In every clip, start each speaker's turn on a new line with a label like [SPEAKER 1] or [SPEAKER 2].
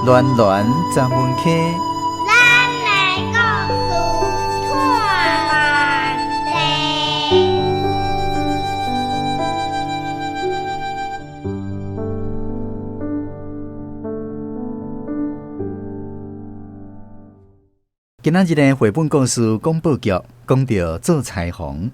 [SPEAKER 1] 暖暖十门溪，
[SPEAKER 2] 咱来故事串联地。
[SPEAKER 1] 今仔日的绘本故事广播剧讲到做裁缝。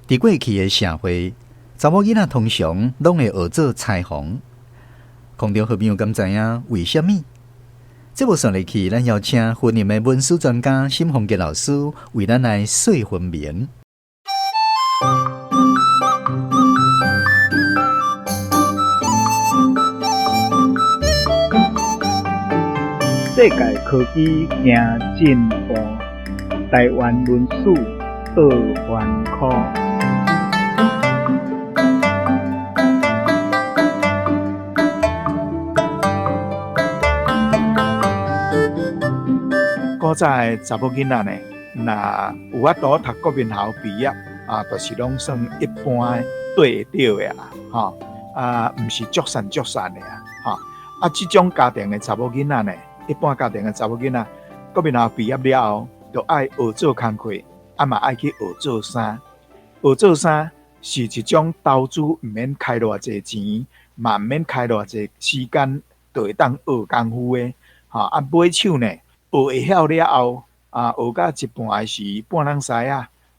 [SPEAKER 1] 伫过去的社会，查某囡仔通常拢会学做裁缝。空中好朋友敢知影为什么？这部算入去，咱邀请婚姻的文史专家沈宏杰老师为咱来说分明。
[SPEAKER 3] 世界科技行进步，台湾文史学烦苦。古早的查某囡仔呢，若有法度读国民校毕业就是拢算一般的对得着的啦，毋是足善的这种家庭的查某囡仔呢。一般家庭的查某囡仔，国民校毕业了后，就爱学做工课，嘛爱去学做衫。学做衫是一种投资，毋免开偌济钱，嘛毋免开偌济时间，就会当学功夫的。买手呢，学会晓了后，学到一半时，半人师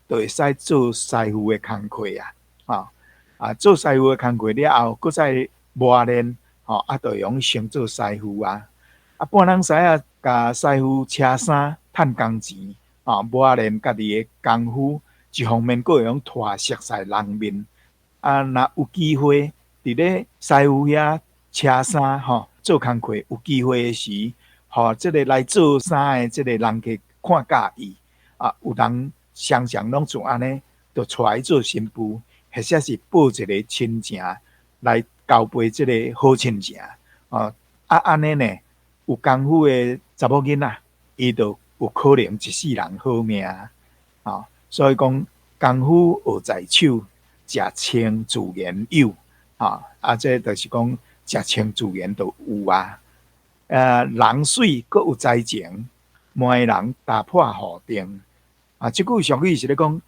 [SPEAKER 3] 就会使做师傅的工课做师傅的工课了后，搁再磨练，就会用升做师傅半人师甲师傅车衫趁工钱，磨练家己的功夫，一方面佫会用拖熟悉人面。若有机会伫咧师傅遐车衫做工课，有机会的时，即个来做衫的即个人客看介意，有人常常拢做安尼，就带来做新妇，或者是报一个亲情来交陪即个好亲情。安尼呢？有功夫的查某囡仔，伊就有可能一世人好命所以讲功夫学在手，食清自然有这就是讲食清自然就有人水阁有才情，骂人打破互定这句俗语是咧讲，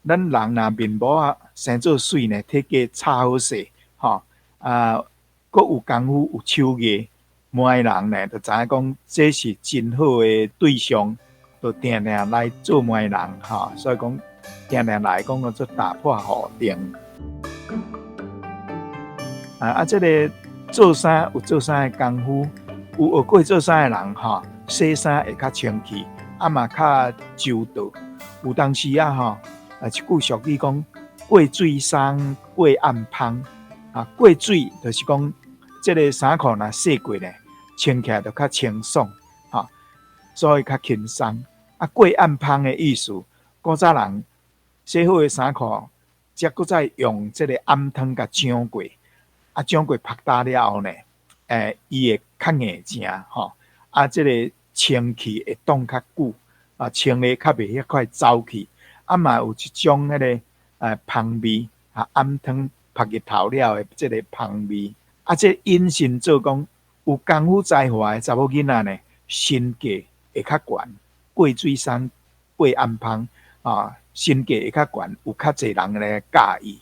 [SPEAKER 3] 咱人若面膜生做水呢，体格差好势阁有功夫有手艺。骂人呢，就知影讲这是真好的对象，就定定来做骂人所以讲定定来讲做打破互定。这个做衫有做衫的功夫，有学过做衫的人洗衫会较清气，嘛较周到。有当时一句俗语讲过水衫过暗芳过水就是讲这个衫裤若洗过呢。穿起来就较清爽所以较轻松过暗芳的意思，古早人洗好的衫裤，则搁再用这个暗汤甲浆过浆过拍打了后呢，伊会较硬正这个清气会挡较久清的较袂遐快走去嘛有一种迄个芳味暗汤拍日头了的这个芳味这引申做讲。有功夫才华的查某囡仔呢，身价会较悬，过水衫过暗芳身价会较悬，有较侪人来介意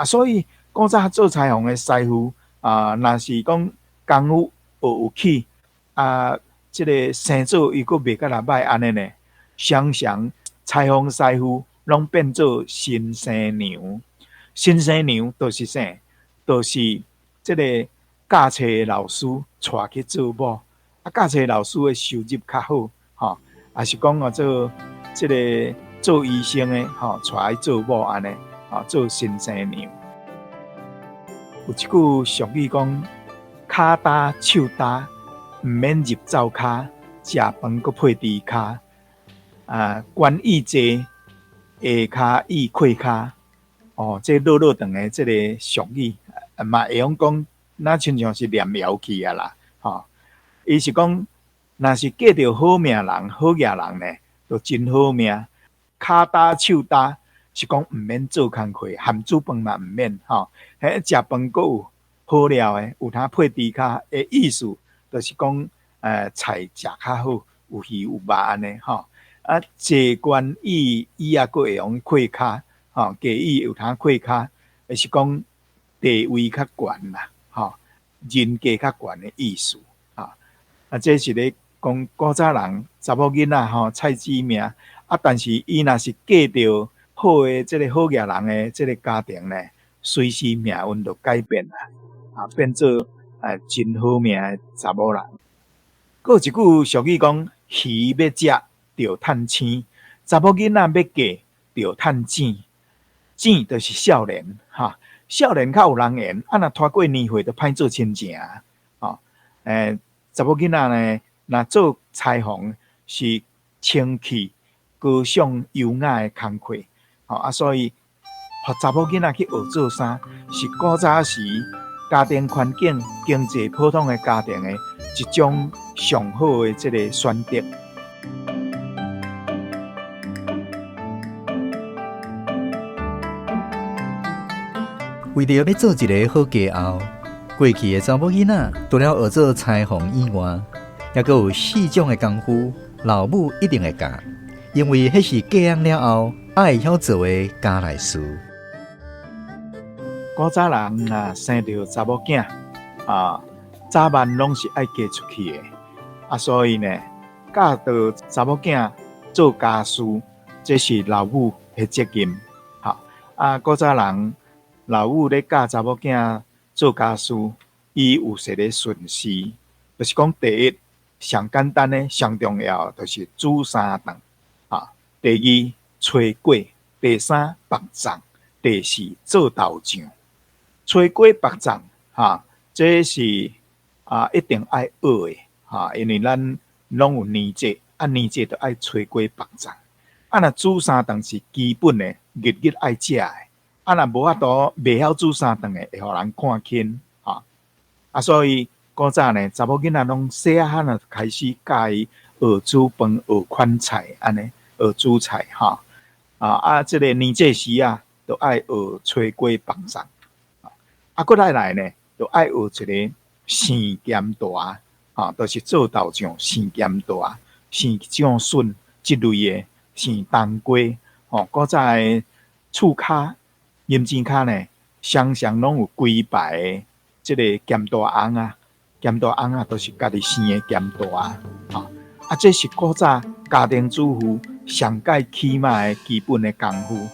[SPEAKER 3] 所以古早做裁缝的师傅若是讲功夫学有起这个生做伊阁袂甲人歹安尼呢，常常裁缝师傅拢变做新生娘。新生娘就是啥？就是这个。教册的老师带去做某教册老师的收入较好也是讲做这个做医生的带来做某安尼做新生娘。有一句俗语讲：脚打手打，毋免入灶骹，食饭阁配猪骹官意济，下骹意溃骹这落落长的这个俗语嘛会用讲。那亲像是念谣去啦，伊是讲，若是嫁着好命人、好业人呢，就真好命。脚打手打是讲毋免做工课，含煮饭嘛毋免食饭阁有好料的，有通配猪骹的意思，就是讲菜食较好，有鱼有肉安尼吼。啊，坐关椅椅啊，佫会用扩骹，吼，家椅有通扩骹，是讲地位较悬啦，吼，人价较悬的意思，啊，这是咧讲古早人查某囡仔吼菜籽命，啊，但是伊若是嫁着好的这个好业人的这个家庭呢，随时命运就改变啦，啊，变做真好命的查某人。佫有一句俗语讲：鱼要食着趁青，查某囡仔要嫁着趁钱。钱就是少年，哈，少年较有人缘，若拖过年岁就歹做亲情，吼。查某囡仔呢，若做裁缝是清气、高尚、优雅的工课，吼所以，互查某囡仔去学做衫，是古早时家庭环境、经济普通的家庭的一种上好的这个选择。
[SPEAKER 1] 为着要做一个好家后，过去的查某囡仔除了学做裁缝以外，也佫有4种的功夫，老母一定会教，因为迄是嫁人了后爱晓做的家内事。
[SPEAKER 3] 古早人生着查某囝早晚拢是爱嫁出去的，所以呢，教导查某囝做家事，这是老母的责任。古早人老母咧教查某囝做家事，伊有说咧顺序，就是讲第一，上简单的、上重要就是煮三顿，第二炊粿，第三白粽，第四做豆酱。炊粿白粽，这是一定爱学的，因为咱拢有年节，年节就爱炊粿白粽。若煮三顿是基本的，日日爱食的。若无法度袂晓煮三顿的，会互人看轻，所以古早呢，查某囡仔拢细汉就开始教伊学煮饭、学款菜，安尼学煮菜这个年节时就爱学炊粿白粽，佫来呢，就爱学一个生咸大，就是做豆酱生咸大、生酱笋这类的生冬瓜，古早的厝骹。银钱卡呢，常常拢有规排的这个咸大红咸大红都是家己生的咸大这是古早家庭主妇上界起码的基本的功夫。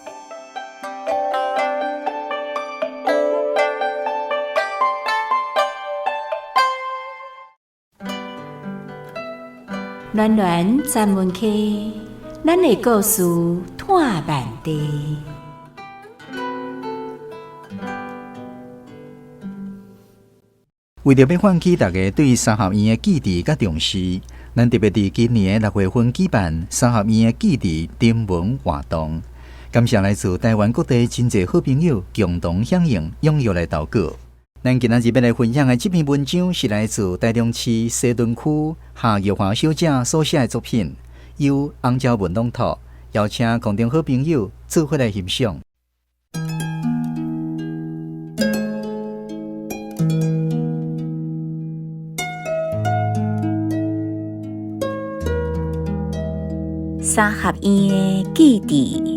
[SPEAKER 4] 暖暖咱门客，咱的故事探万地。
[SPEAKER 1] 为着要唤起大家对三合院的记忆甲重视，咱特别伫今年的6月份举办三合院的记忆征文活动。感谢来自台湾各地真侪好朋友共同响应，踊跃来投稿。咱今仔日要来分享的这篇文章是来自台中市西屯区夏玉华小姐所写的作品，由红椒文朗读，邀请空中好朋友做伙来欣赏。
[SPEAKER 4] 三合院的记忆。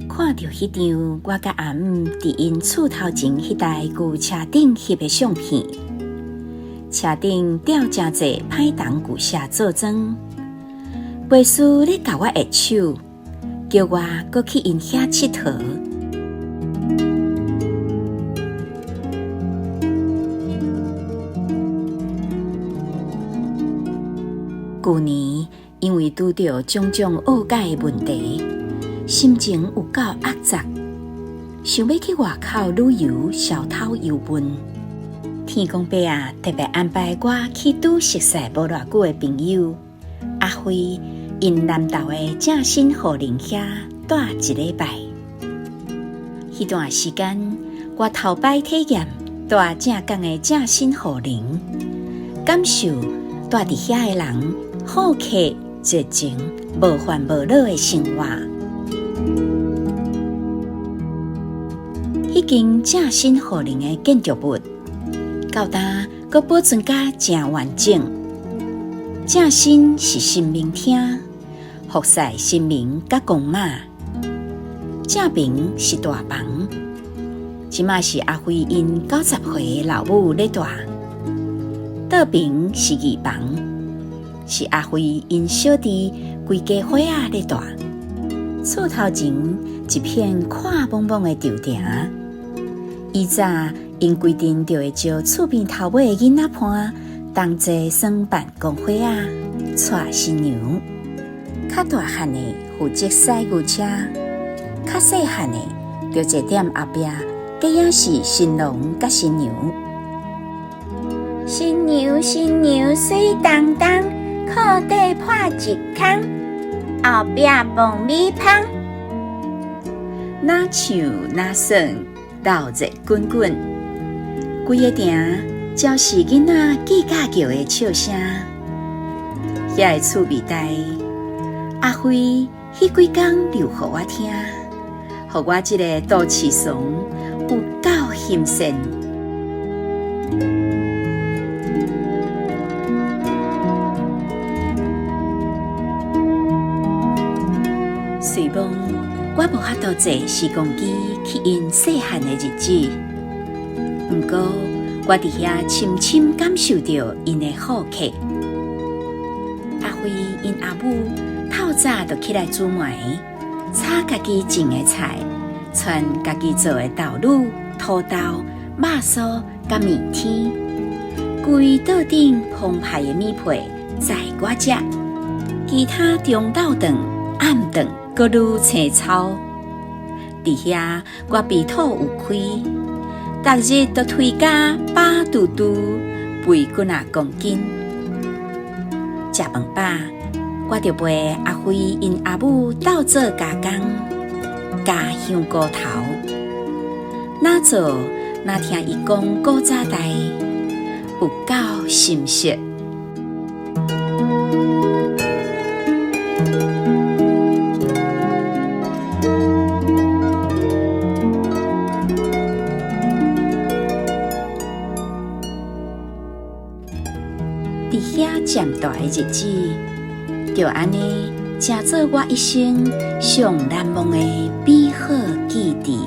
[SPEAKER 4] 看到迄张我甲阿姆伫因厝头前迄台旧车顶翕的相片，车顶吊真侪歹铜旧车做装，陪叔咧甲我握手，叫我搁去因遐佚佗。旧年因为拄到种种恶解的问题，心情有够压杂，想要去外口旅游小偷游玩。天公伯特别安排我去拄熟悉无偌久的朋友阿辉，因南投的正新河林遐住1礼拜。迄段时间，我头摆体验住正港的正新河林，感受住伫遐的人好客、热情、无烦无恼的生活。已经正新互人的建筑物，到呾阁保存甲正完整。正新是神明厅，服侍神明甲公妈。正平是大房，即马是阿辉因90岁的老母咧住。倒平是二房，是阿辉因小弟规家伙仔咧住。厝头前一片看蒙蒙的稻埕，以早因规定就会招厝边头尾的囡仔伴同齐算办公伙仔，带新娘。较大汉的负责驶牛车，较细汉的就坐踮后壁，计影是新郎甲新娘。
[SPEAKER 2] 新娘新娘水当当，靠底破一空，后壁饭米香。
[SPEAKER 4] 哪唱哪耍，闹热滚滚，规个埕照是囡仔记假叫的笑声。遐个趣味台，阿辉迄几工留互我听，互我这个都市怂有够新鲜。随望我无法度坐时光机去因细汉的日子，不过我伫遐深深感受到因的好客。阿辉因阿母透早就起来煮糜，炒家己种的菜，传家己做的豆乳、土豆、肉酥甲面天，规桌顶澎湃的米皮载我食，其他中昼顿、暗顿阁愈青草。伫遐我鼻吐有开，逐日都推甲饱嘟嘟，肥几啊公斤。食饭饱，我就陪阿辉因阿母斗做加工，加香菇头。哪做哪听伊讲古早代，有够深刻。伫遐渐大的日子，就安尼，成做我一生上难忘的美好记忆。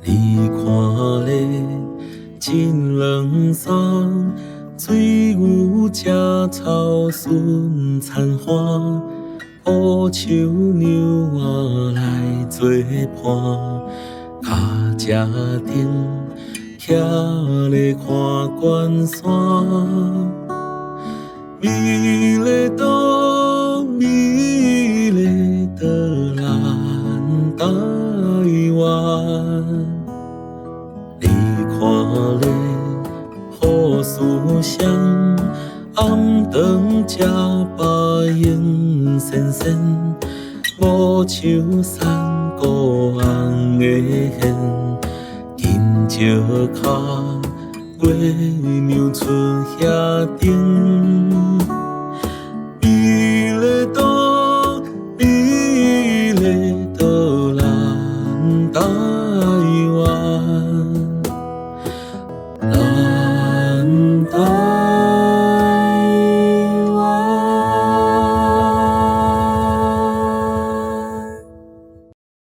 [SPEAKER 5] 你看咧，真冷霜，水牛食草顺残花，乌树牛仔来做伴，脚车顶徛咧看关山，美丽岛，美丽的咱台湾。你看咧，雨丝香，暗顿食白烟闪闪，五树山孤红的hen，金石脚，月娘出遐顶。